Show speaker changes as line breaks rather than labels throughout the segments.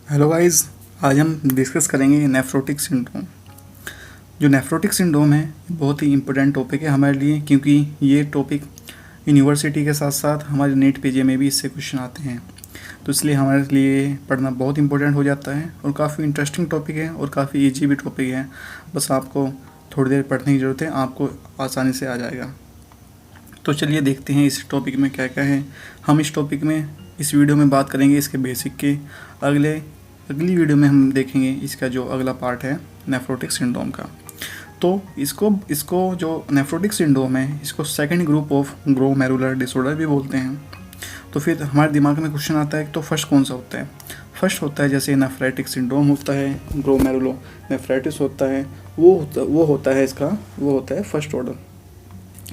Hello guys. आज हम discuss करेंगे नेफ्रोटिक सिंड्रोम। जो नेफ्रोटिक सिंड्रोम है बहुत ही इम्पोर्टेंट टॉपिक है हमारे लिए, क्योंकि ये टॉपिक यूनिवर्सिटी के साथ साथ हमारे नेट पेजे में भी इससे क्वेश्चन आते हैं। तो इसलिए हमारे लिए पढ़ना बहुत इंपॉर्टेंट हो जाता है और काफ़ी इंटरेस्टिंग टॉपिक है और काफ़ी ईजी भी टॉपिक है। बस आपको थोड़ी देर पढ़ने की ज़रूरत है, आपको आसानी से आ जाएगा। तो चलिए देखते हैं इस टॉपिक में क्या क्या है। हम इस टॉपिक में इस वीडियो में बात करेंगे इसके बेसिक के। अगली वीडियो में हम देखेंगे इसका जो अगला पार्ट है नेफ्रोटिक सिंड्रोम का। तो इसको जो नेफ्रोटिक सिंड्रोम है इसको second group of glomerular disorder भी बोलते हैं। तो फिर हमारे दिमाग में क्वेश्चन आता है तो फर्स्ट कौन सा होता है। फर्स्ट होता है जैसे नेफ्रेटिक सिंड्रोम होता है, ग्लोमेरुलो नेफ्राइटिस होता है, वो होता है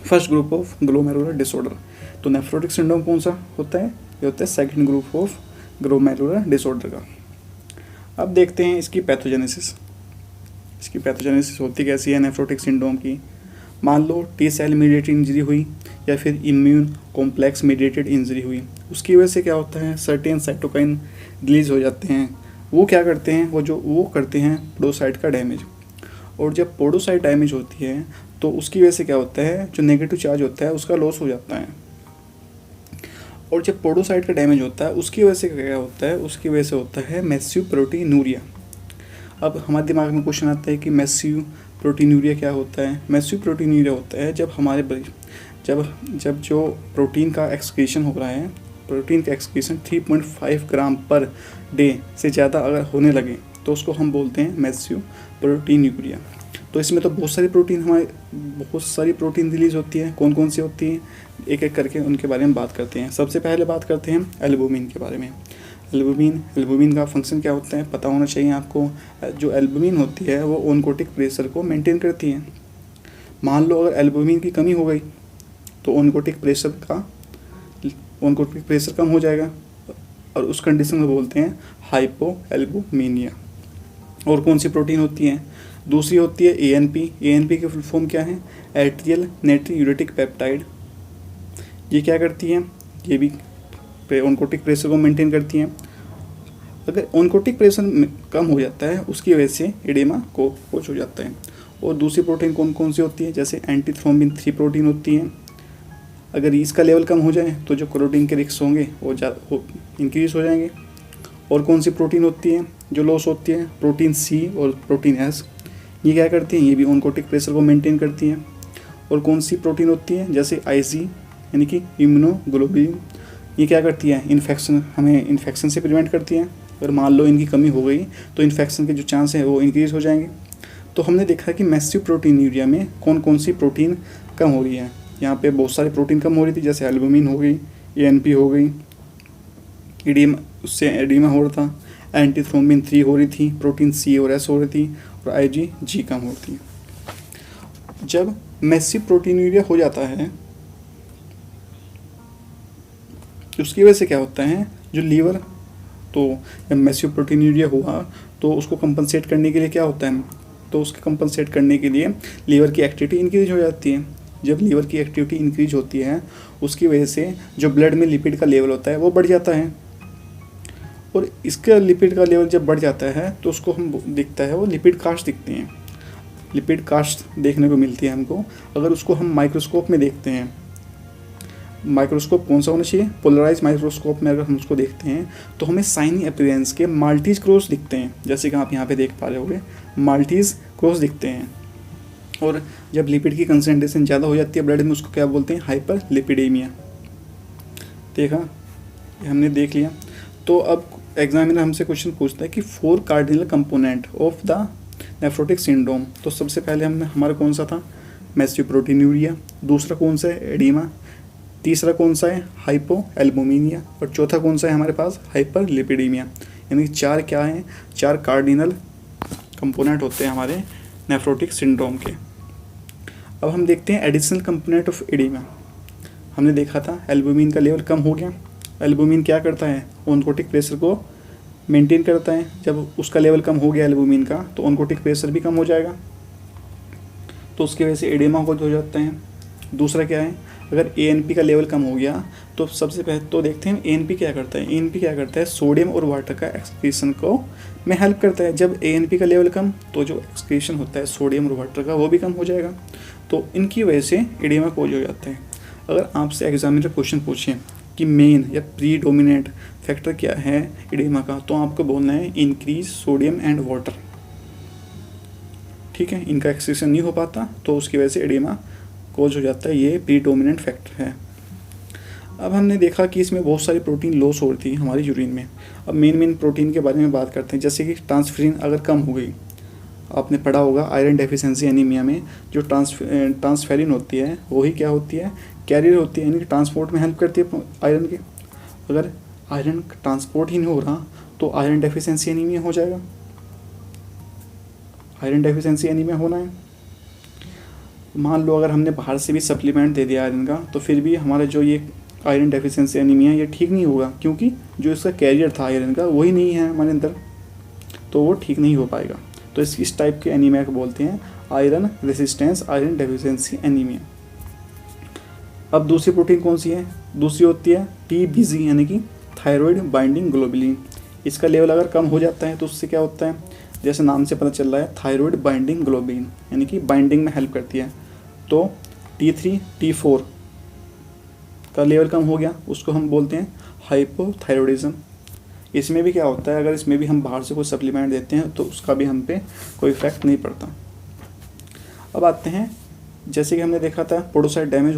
first group of glomerular disorder. तो नेफ्रोटिक सिंड्रोम कौन सा होता है, ये होता है second group of glomerular disorder का। अब देखते हैं इसकी पैथोजेनेसिस होती कैसी है नेफ्रोटिक सिंड्रोम की। मान लो टी सेल मीडिएटेड इंजरी हुई या फिर इम्यून कॉम्प्लेक्स मीडिएटेड इंजरी हुई, उसकी वजह से क्या होता है सर्टेन साइटोकाइन रिलीज हो जाते हैं। वो क्या करते हैं, वो करते हैं पोडोसाइट का डैमेज। और जब पोडोसाइट डैमेज होती है तो उसकी वजह से क्या होता है, जो नेगेटिव चार्ज होता है उसका लॉस हो जाता है। और जब पोडोसाइट का डैमेज होता है उसकी वजह से क्या होता है, उसकी वजह से होता है मैसिव प्रोटीनूरिया। अब हमारे दिमाग में क्वेश्चन आता है कि मैसिव प्रोटीनूरिया क्या होता है। मैसिव प्रोटीनूरिया होता है जब जो प्रोटीन का एक्सक्रीशन हो रहा है, प्रोटीन का एक्सक्रीशन 3.5 ग्राम पर डे से ज़्यादा अगर होने लगे तो उसको हम बोलते हैं मैसिव प्रोटीनूरिया। तो इसमें तो बहुत सारी प्रोटीन रिलीज होती है। कौन कौन सी होती हैं एक एक करके उनके बारे में बात करते हैं। सबसे पहले बात करते हैं एल्बुमिन के बारे में। एल्बुमिन का फंक्शन क्या होता है पता होना चाहिए आपको। जो एल्बुमिन होती है वो ओनकोटिक प्रेशर को मेंटेन करती है। मान लो अगर एल्बुमिन की कमी हो गई तो ओनकोटिक प्रेशर कम हो जाएगा और उस कंडीशन को बोलते हैं हाइपो एल्बुमिनिया। और कौन सी प्रोटीन होती है, दूसरी होती है एएनपी की फुल फॉर्म क्या है, एट्रियल नाइट्रोयूरेटिक पेप्टाइड। ये क्या करती है, ये भी ओनकोटिक प्रेशर को मेंटेन करती हैं। अगर ओनकोटिक प्रेशर कम हो जाता है उसकी वजह से एडेमा को कोच हो जाता है। और दूसरी प्रोटीन कौन कौन सी होती है, जैसे एंटीथ्रोम्बिन 3 प्रोटीन होती है। अगर इसका लेवल कम हो जाए तो जो क्लोटिंग के रिस्क होंगे वो इंक्रीज हो जाएंगे। और कौन सी प्रोटीन होती है जो लॉस होती है, प्रोटीन सी और प्रोटीन एस। ये क्या करती हैं, ये भी ओनकोटिक प्रेशर को मेंटेन करती हैं। और कौन सी प्रोटीन होती है, जैसे आईजी यानी कि इम्यूनोग्लोबुलिन। ये क्या करती है, हमें इन्फेक्शन से प्रिवेंट करती है। अगर मान लो इनकी कमी हो गई तो इन्फेक्शन के जो चांस हैं वो इंक्रीज हो जाएंगे। तो हमने देखा कि मैसिव प्रोटीनूरिया में कौन कौन सी प्रोटीन कम हो रही है। यहाँ पे बहुत सारी प्रोटीन कम हो रही थी, जैसे एल्बुमिन हो गई, एएनपी हो गई, उससे एडिमा हो रहा था, एंटीथ्रोम्बिन 3 हो रही थी, प्रोटीन सी और एस हो रही थी, और आईजी कम हो रही थी। जब मैसिव प्रोटीनूरिया हो जाता है उसकी वजह से क्या होता है, जो लीवर, तो जब मैसिव प्रोटीनूरिया हुआ तो उसको कंपनसेट करने के लिए क्या होता है, तो उसको कंपनसेट करने के लिए लीवर की एक्टिविटी इंक्रीज हो जाती है। जब लीवर की एक्टिविटी इंक्रीज होती है उसकी वजह से जो ब्लड में लिपिड का लेवल होता है वो बढ़ जाता है। और इसका लिपिड का लेवल जब बढ़ जाता है तो उसको हम दिखता है, वो लिपिड कास्ट दिखती हैं। लिपिड कास्ट देखने को मिलती है हमको। अगर उसको हम माइक्रोस्कोप में देखते हैं, माइक्रोस्कोप कौन सा होना चाहिए, पोलराइज माइक्रोस्कोप में अगर हम उसको देखते हैं तो हमें साइनी अपीयरेंस के माल्टीज क्रॉस दिखते हैं, जैसे कि आप यहाँ पे देख पा रहे होंगे माल्टीज क्रॉस दिखते हैं। और जब लिपिड की कंसनट्रेशन ज़्यादा हो जाती है ब्लड में उसको क्या बोलते हैं, हाइपर लिपिडेमिया। देखा, ये हमने देख लिया। तो अब एग्जामिनर हमसे क्वेश्चन पूछता है कि 4 cardinal component of the nephrotic syndrome. तो सबसे पहले हमारा कौन सा था, मैसिव प्रोटीनूरिया। दूसरा कौन सा है, एडिमा। तीसरा कौन सा है, हाइपो एल्बुमिनिया। और चौथा कौन सा है हमारे पास, हाइपर लिपिडीमिया। यानी 4 क्या हैं, 4 कार्डिनल कंपोनेंट होते हैं हमारे नेफ्रोटिक सिंड्रोम के। अब हम देखते हैं एडिशनल कंपोनेंट ऑफ एडिमा। हमने देखा था एल्बुमिन का लेवल कम हो गया। एल्बुमिन क्या करता है, ओनकोटिक प्रेशर को मेंटेन करता है। जब उसका लेवल कम हो गया एल्बुमिन का तो ओनकोटिक प्रेशर भी कम हो जाएगा, तो उसकी वजह से एडिमा हो जाता है। दूसरा क्या है, अगर ANP का लेवल कम हो गया तो सबसे पहले तो देखते हैं ANP क्या करता है। ANP क्या करता है, सोडियम और वाटर का एक्सक्रीशन को में हेल्प करता है। जब ANP का लेवल कम तो जो एक्सक्रीशन होता है सोडियम और वाटर का वो भी कम हो जाएगा, तो इनकी वजह से एडिमा कोज हो जाता है। अगर आपसे एग्जामिनर क्वेश्चन पूछें कि मेन या प्रीडोमिनेंट फैक्टर क्या है एडिमा का, तो आपको बोलना है इंक्रीज सोडियम एंड वाटर। ठीक है, इनका एक्सक्रीशन नहीं हो पाता तो उसकी वजह से एडिमा कोज हो जाता है, ये प्रीडोमिनेंट फैक्टर है। अब हमने देखा कि इसमें बहुत सारी प्रोटीन लॉस हो रही थी हमारी यूरिन में। अब मेन प्रोटीन के बारे में बात करते हैं, जैसे कि ट्रांसफेरिन अगर कम हो गई, आपने पढ़ा होगा आयरन डेफिशिएंसी एनीमिया में जो ट्रांसफेरिन होती है वही क्या होती है, कैरियर होती है, यानी कि ट्रांसपोर्ट में हेल्प करती है आयरन के। अगर आयरन ट्रांसपोर्ट ही नहीं हो रहा तो आयरन डेफिशिएंसी एनीमिया हो जाएगा। आयरन डेफिशिएंसी एनीमिया होना है, मान लो अगर हमने बाहर से भी सप्लीमेंट दे दिया आयरन का, तो फिर भी हमारा जो ये आयरन डेफिशिएंसी एनीमिया ये ठीक नहीं होगा, क्योंकि जो इसका कैरियर था आयरन का वही नहीं है हमारे अंदर, तो वो ठीक नहीं हो पाएगा। तो इस टाइप के एनीमिया को बोलते हैं iron resistance iron deficiency anaemia. अब दूसरी प्रोटीन कौन सी है, दूसरी होती है TBG यानी कि थायराइड बाइंडिंग ग्लोबुलिन। इसका लेवल अगर कम हो जाता है तो उससे क्या होता है, जैसे नाम से पता चल रहा है थायराइड बाइंडिंग ग्लोबुलिन यानी कि बाइंडिंग में हेल्प करती है। तो T3 T4 का लेवल कम हो गया, उसको हम बोलते हैं हाइपोथायरॉयडिज्म। इसमें भी क्या होता है, अगर इसमें भी हम बाहर से कोई सप्लीमेंट देते हैं तो उसका भी हम पे कोई इफेक्ट नहीं पड़ता। अब आते हैं, जैसे कि हमने देखा था पोडोसाइट डैमेज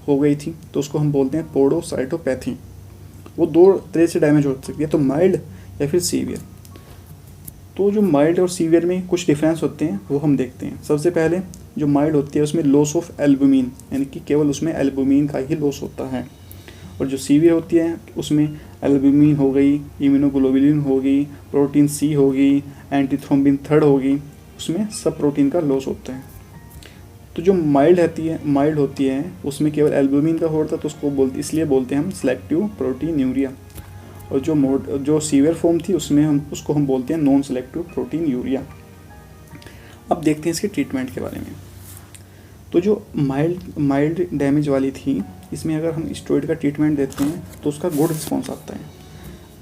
हो गई थी तो उसको हम बोलते हैं पोडोसाइटोपैथी। वो दो तरह से डैमेज हो सकती है, तो माइल्ड या फिर सीवियर। तो जो माइल्ड और सीवियर में कुछ डिफरेंस होते हैं वो हम देखते हैं। सबसे पहले जो माइल्ड होती है उसमें लॉस ऑफ एल्बुमिन यानी कि केवल उसमें एल्बुमिन का ही लॉस होता है, और जो सीवियर होती है उसमें एल्बुमिन हो गई, इम्यूनोग्लोबुलिन होगी, प्रोटीन C होगी, एंटीथ्रोम्बिन थर्ड होगी, उसमें सब प्रोटीन का लॉस होता है। तो जो माइल्ड होती है उसमें केवल एल्बुमिन का होता है, तो उसको इसलिए बोलते हैं हम सेलेक्टिव प्रोटीन यूरिया। और जो सीवियर फॉर्म थी उसमें उसको हम बोलते हैं नॉन सेलेक्टिव प्रोटीन यूरिया। अब देखते हैं इसके ट्रीटमेंट के बारे में। तो जो माइल्ड डैमेज वाली थी इसमें अगर हम स्टेरॉइड का ट्रीटमेंट देते हैं तो उसका गुड रिस्पॉन्स आता है,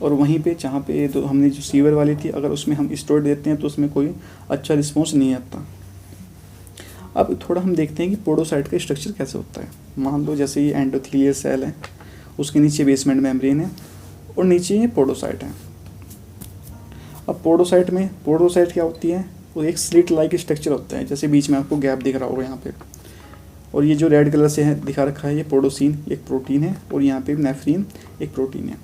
और वहीं पे जहाँ पे तो हमने जो सीवियर वाली थी अगर उसमें हम स्टेरॉइड देते हैं तो उसमें कोई अच्छा रिस्पॉन्स नहीं आता। अब थोड़ा हम देखते हैं कि पोडोसाइट का स्ट्रक्चर कैसे होता है। मान लो जैसे ये एंडोथेलियल सेल है, उसके नीचे बेसमेंट मेम्ब्रेन है और नीचे ये पोडोसाइट है। अब पोडोसाइट क्या होती है, वो एक स्लिट लाइक स्ट्रक्चर होता है, जैसे बीच में आपको गैप दिख रहा होगा यहाँ पे, और ये जो रेड कलर से है दिखा रखा है ये पोडोसिन एक प्रोटीन है, और यहाँ पे नेफ्रिन एक प्रोटीन है।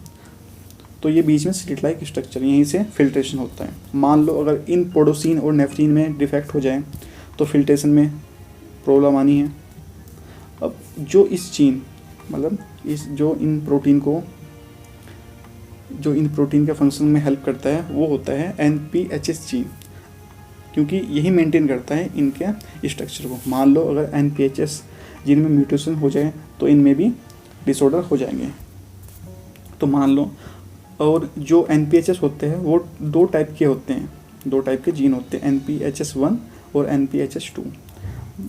तो ये बीच में स्लिट लाइक स्ट्रक्चर, यहीं से फिल्ट्रेशन होता है। मान लो अगर इन पोडोसिन और नेफ्रिन में डिफेक्ट हो जाए तो फिल्ट्रेशन में प्रॉब्लम आनी है। अब जो इस जीन मतलब जो इन प्रोटीन के फंक्शन में हेल्प करता है वो होता है NPHS जीन, क्योंकि यही मेंटेन करता है इनके स्ट्रक्चर को। मान लो अगर NPHS जीन में म्यूटेशन हो जाए तो इनमें भी डिसऑर्डर हो जाएंगे। तो मान लो, और जो NPHS होते हैं वो दो टाइप के जीन होते हैं, NPHS1 और NPHS2।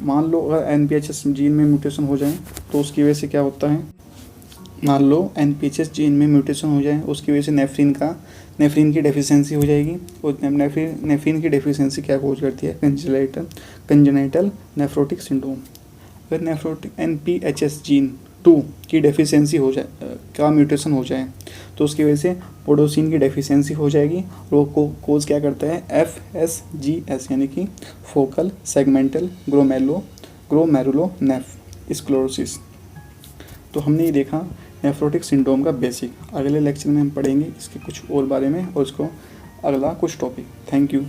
मान लो अगर NPHS जीन में म्यूटेशन हो जाए तो उसकी वजह से क्या होता है, मान लो NPHS जीन में म्यूटेशन हो जाए उसकी वजह से नेफ्रिन की डेफिशिएंसी हो जाएगी, और नेफ्रिन की डेफिशिएंसी क्या कोज करती है, कंजेनाइटल नेफ्रोटिक सिंड्रोम। अगर NPHS जीन 2 की डेफिशिएंसी हो जाए का म्यूटेशन हो जाए तो उसकी वजह से पोडोसिन की डेफिशिएंसी हो जाएगी, और वो कोज क्या करता है, FSGS यानी कि फोकल सेगमेंटल ग्लोमेरुलोनेफ स्क्लेरोसिस। तो हमने ये देखा नेफ्रोटिक सिंड्रोम का बेसिक। अगले लेक्चर में हम पढ़ेंगे इसके कुछ और बारे में और इसको अगला कुछ टॉपिक। Thank you.